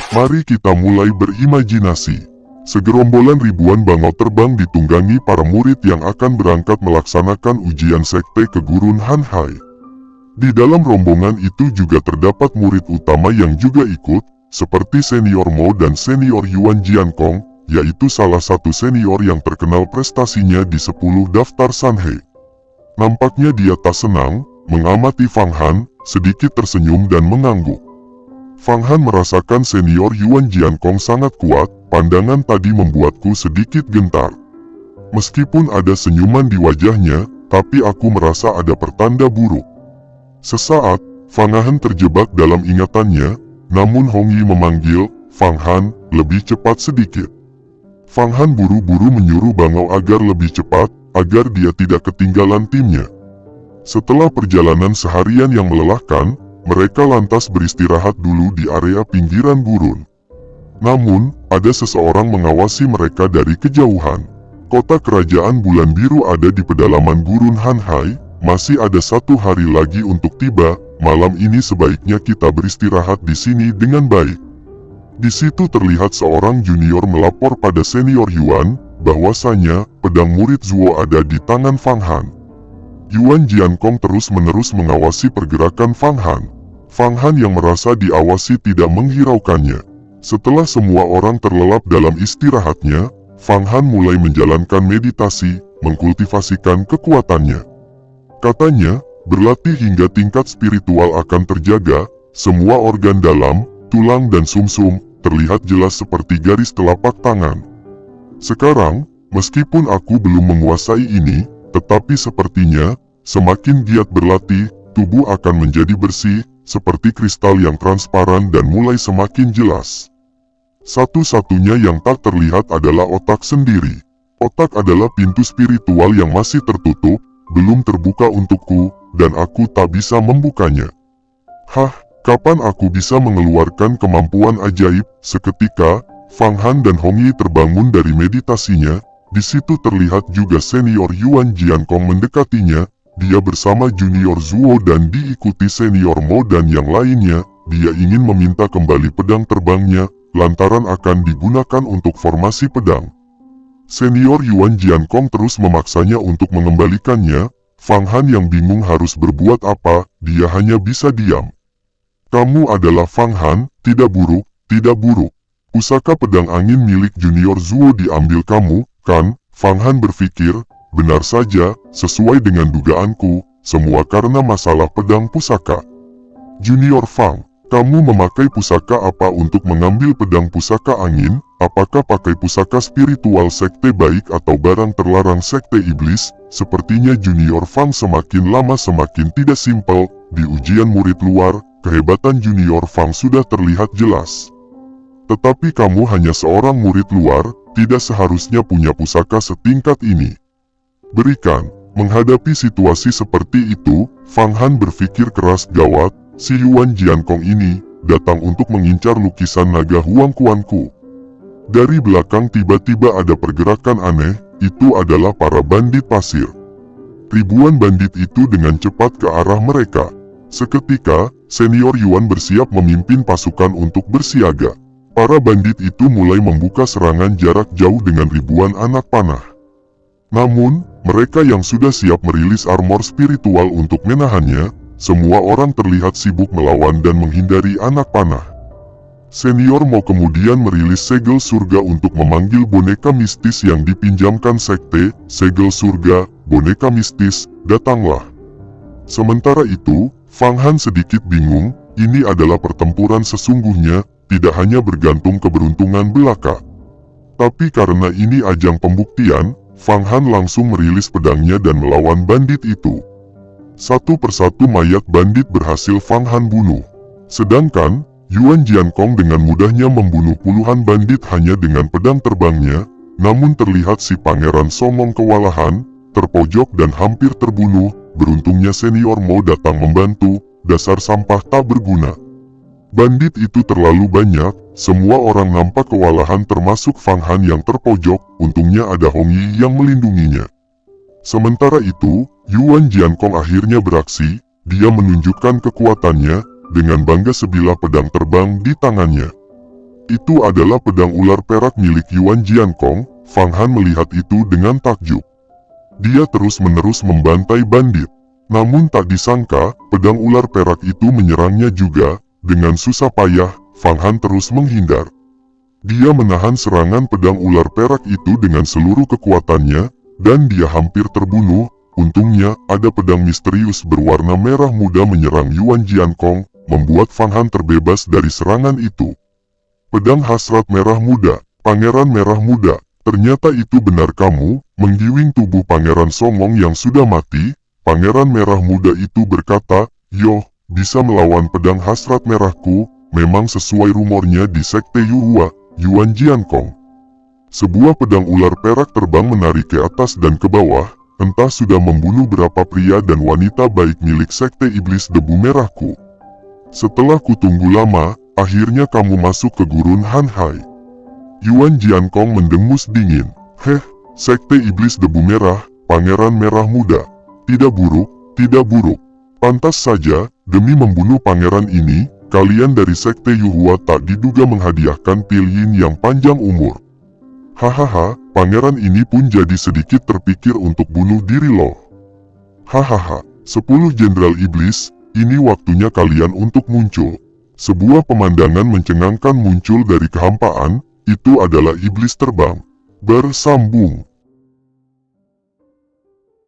Mari kita mulai berimajinasi. Segerombolan ribuan bangau terbang ditunggangi para murid yang akan berangkat melaksanakan ujian sekte ke Gurun Hanhai. Di dalam rombongan itu juga terdapat murid utama yang juga ikut, seperti Senior Mo dan Senior Yuan Jiankong, yaitu salah satu senior yang terkenal prestasinya di 10 daftar Sanhe. Nampaknya dia tak senang, mengamati Fang Han, sedikit tersenyum dan mengangguk. Fang Han merasakan Senior Yuan Jiankong sangat kuat, pandangan tadi membuatku sedikit gentar. Meskipun ada senyuman di wajahnya, tapi aku merasa ada pertanda buruk. Sesaat, Fang Han terjebak dalam ingatannya, namun Hong Yi memanggil, "Fang Han, lebih cepat sedikit." Fang Han buru-buru menyuruh bangau agar lebih cepat, agar dia tidak ketinggalan timnya. Setelah perjalanan seharian yang melelahkan, mereka lantas beristirahat dulu di area pinggiran gurun. Namun, ada seseorang mengawasi mereka dari kejauhan. Kota kerajaan bulan biru ada di pedalaman Gurun Hanhai, masih ada 1 hari lagi untuk tiba, malam ini sebaiknya kita beristirahat di sini dengan baik. Di situ terlihat seorang junior melapor pada Senior Yuan, bahwasanya pedang murid Zuo ada di tangan Fang Han. Yuan Jiankong terus-menerus mengawasi pergerakan Fang Han. Fang Han yang merasa diawasi tidak menghiraukannya. Setelah semua orang terlelap dalam istirahatnya, Fang Han mulai menjalankan meditasi, mengkultivasikan kekuatannya. Katanya, berlatih hingga tingkat spiritual akan terjaga, semua organ dalam, tulang dan sumsum, terlihat jelas seperti garis telapak tangan. Sekarang, meskipun aku belum menguasai ini, tetapi sepertinya, semakin giat berlatih, tubuh akan menjadi bersih, seperti kristal yang transparan dan mulai semakin jelas. Satu-satunya yang tak terlihat adalah otak sendiri. Otak adalah pintu spiritual yang masih tertutup, belum terbuka untukku, dan aku tak bisa membukanya. Hah, kapan aku bisa mengeluarkan kemampuan ajaib? Seketika, Fang Han dan Hong Yi terbangun dari meditasinya. Di situ terlihat juga Senior Yuan Jiankong mendekatinya. Dia bersama Junior Zuo dan diikuti Senior Mo dan yang lainnya. Dia ingin meminta kembali pedang terbangnya, lantaran akan digunakan untuk formasi pedang. Senior Yuan Jiankong terus memaksanya untuk mengembalikannya. Fang Han yang bingung harus berbuat apa, dia hanya bisa diam. "Kamu adalah Fang Han, tidak buruk, tidak buruk. Pusaka pedang angin milik Junior Zuo diambil kamu, kan?" Fang Han berpikir, benar saja, sesuai dengan dugaanku, semua karena masalah pedang pusaka. "Junior Fang, kamu memakai pusaka apa untuk mengambil pedang pusaka angin? Apakah pakai pusaka spiritual sekte baik atau barang terlarang sekte iblis?" Sepertinya Junior Fang semakin lama semakin tidak simpel. Di ujian murid luar, kehebatan Junior Fang sudah terlihat jelas. Tetapi kamu hanya seorang murid luar, tidak seharusnya punya pusaka setingkat ini. Berikan. Menghadapi situasi seperti itu, Fang Han berpikir keras, gawat, si Yuan Jiankong ini datang untuk mengincar lukisan naga Huangquanku. Dari belakang tiba-tiba ada pergerakan aneh, itu adalah para bandit pasir. Ribuan bandit itu dengan cepat ke arah mereka. Seketika, Senior Yuan bersiap memimpin pasukan untuk bersiaga. Para bandit itu mulai membuka serangan jarak jauh dengan ribuan anak panah. Namun, mereka yang sudah siap merilis armor spiritual untuk menahannya, semua orang terlihat sibuk melawan dan menghindari anak panah. Senior Mo kemudian merilis segel surga untuk memanggil boneka mistis yang dipinjamkan sekte. "Segel surga, boneka mistis, datanglah." Sementara itu, Fang Han sedikit bingung, ini adalah pertempuran sesungguhnya, tidak hanya bergantung keberuntungan belaka. Tapi karena ini ajang pembuktian, Fang Han langsung merilis pedangnya dan melawan bandit itu. Satu persatu mayat bandit berhasil Fang Han bunuh. Sedangkan, Yuan Jiankong dengan mudahnya membunuh puluhan bandit hanya dengan pedang terbangnya, namun terlihat si pangeran Somong kewalahan, terpojok dan hampir terbunuh. Beruntungnya Senior Mo datang membantu, dasar sampah tak berguna. Bandit itu terlalu banyak, semua orang nampak kewalahan termasuk Fang Han yang terpojok, untungnya ada Hong Yi yang melindunginya. Sementara itu, Yuan Jiankong akhirnya beraksi, dia menunjukkan kekuatannya, dengan bangga sebilah pedang terbang di tangannya. Itu adalah pedang ular perak milik Yuan Jiankong. Fang Han melihat itu dengan takjub. Dia terus-menerus membantai bandit. Namun tak disangka, pedang ular perak itu menyerangnya juga. Dengan susah payah, Fang Han terus menghindar. Dia menahan serangan pedang ular perak itu dengan seluruh kekuatannya, dan dia hampir terbunuh. Untungnya, ada pedang misterius berwarna merah muda menyerang Yuan Jiankong, membuat Fang Han terbebas dari serangan itu. Pedang hasrat merah muda, Pangeran Merah Muda, ternyata itu benar kamu. Menggiwing tubuh Pangeran Songong yang sudah mati, Pangeran Merah Muda itu berkata, "Yoh, bisa melawan pedang hasrat merahku, memang sesuai rumornya di Sekte Yuhua, Yuan Jiankong." Sebuah pedang ular perak terbang menari ke atas dan ke bawah, entah sudah membunuh berapa pria dan wanita baik milik Sekte Iblis Debu Merahku. Setelah kutunggu lama, akhirnya kamu masuk ke gurun Han Hai. Yuan Jiankong mendengus dingin. Heh, Sekte Iblis Debu Merah, Pangeran Merah Muda. Tidak buruk, tidak buruk. Pantas saja, demi membunuh pangeran ini, kalian dari Sekte Yuhua tak diduga menghadiahkan pil yin yang panjang umur. Hahaha, pangeran ini pun jadi sedikit terpikir untuk bunuh diri loh. Hahaha, 10 Jenderal Iblis, ini waktunya kalian untuk muncul. Sebuah pemandangan mencengangkan muncul dari kehampaan, itu adalah iblis terbang. Bersambung.